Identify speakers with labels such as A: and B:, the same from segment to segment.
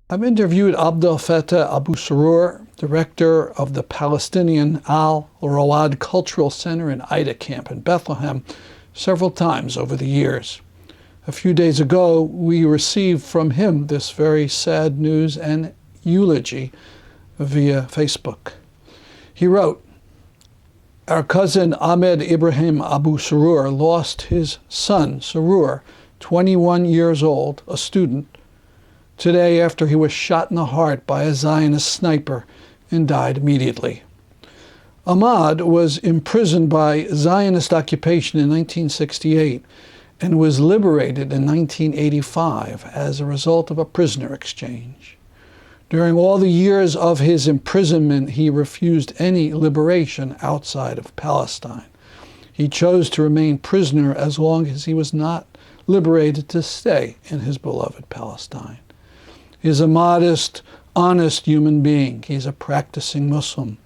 A: I've interviewed Abedel Fattah Abu-Srour, director of the Palestinian Al Rawad Cultural Center in Ida Camp in Bethlehem, several times over the years. A few days ago, we received from him this very sad news and eulogy via Facebook. He wrote, "Our cousin Ahmad Ibrahim Abu Srour lost his son, Srour, 21 years old, a student, today after he was shot in the heart by a Zionist sniper and died immediately. Ahmad was imprisoned by Zionist occupation in 1968 and was liberated in 1985 as a result of a prisoner exchange. During all the years of his imprisonment, he refused any liberation outside of Palestine. He chose to remain prisoner as long as he was not liberated to stay in his beloved Palestine. He's a modest, honest human being. He's a practicing Muslim.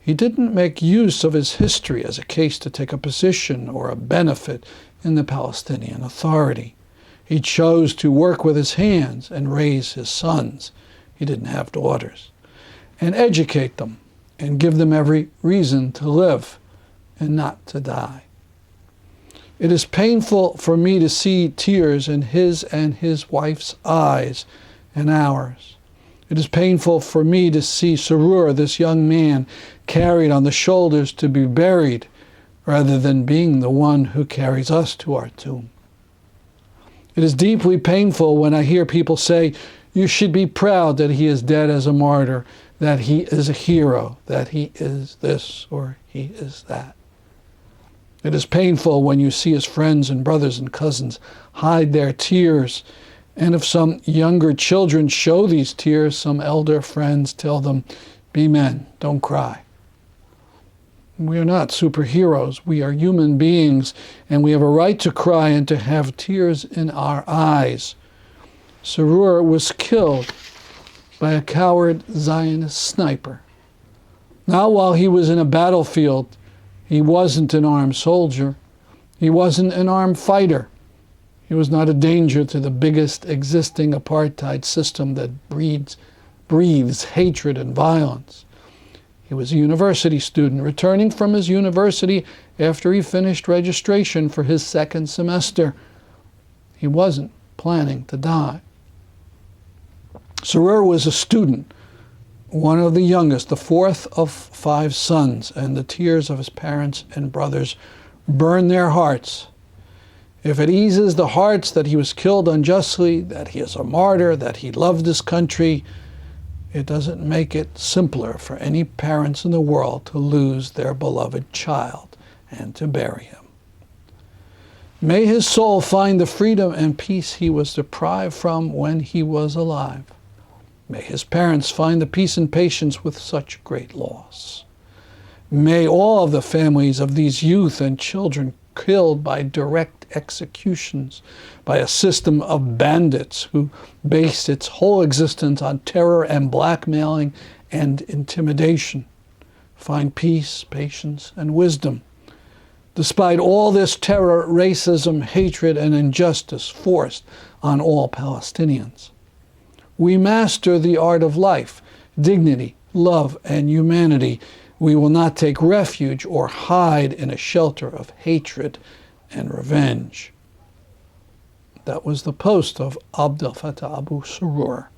A: He didn't make use of his history as a case to take a position or a benefit in the Palestinian Authority. He chose to work with his hands and raise his sons. He didn't have daughters. And educate them and give them every reason to live and not to die. It is painful for me to see tears in his and his wife's eyes and ours. It is painful for me to see Srour, this young man, carried on the shoulders to be buried rather than being the one who carries us to our tomb. It is deeply painful when I hear people say, you should be proud that he is dead as a martyr, that he is a hero, that he is this or he is that. It is painful when you see his friends and brothers and cousins hide their tears, and if some younger children show these tears, some elder friends tell them, be men, don't cry. We are not superheroes. We are human beings, and we have a right to cry and to have tears in our eyes. Srour was killed by a coward Zionist sniper. Not while he was in a battlefield. He wasn't an armed soldier. He wasn't an armed fighter. He was not a danger to the biggest existing apartheid system that breathes hatred and violence. He was a university student returning from his university after he finished registration for his second semester. He wasn't planning to die. Srour was a student, one of the youngest, the fourth of 5 sons, and the tears of his parents and brothers burned their hearts. If it eases the hearts that he was killed unjustly, that he is a martyr, that he loved this country, it doesn't make it simpler for any parents in the world to lose their beloved child and to bury him. May his soul find the freedom and peace he was deprived from when he was alive. May his parents find the peace and patience with such great loss. May all of the families of these youth and children killed by direct executions by a system of bandits who based its whole existence on terror and blackmailing and intimidation find peace, patience, and wisdom. Despite all this terror, racism, hatred, and injustice forced on all Palestinians, we master the art of life, dignity, love, and humanity. We will not take refuge or hide in a shelter of hatred and revenge." That was the post of Abedel Fattah Abu-Srour.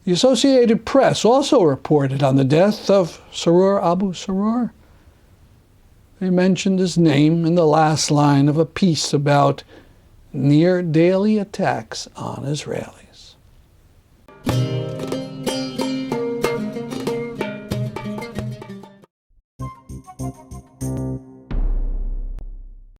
A: The Associated Press also reported on the death of Srour Abu Srour. They mentioned his name in the last line of a piece about near daily attacks on Israelis.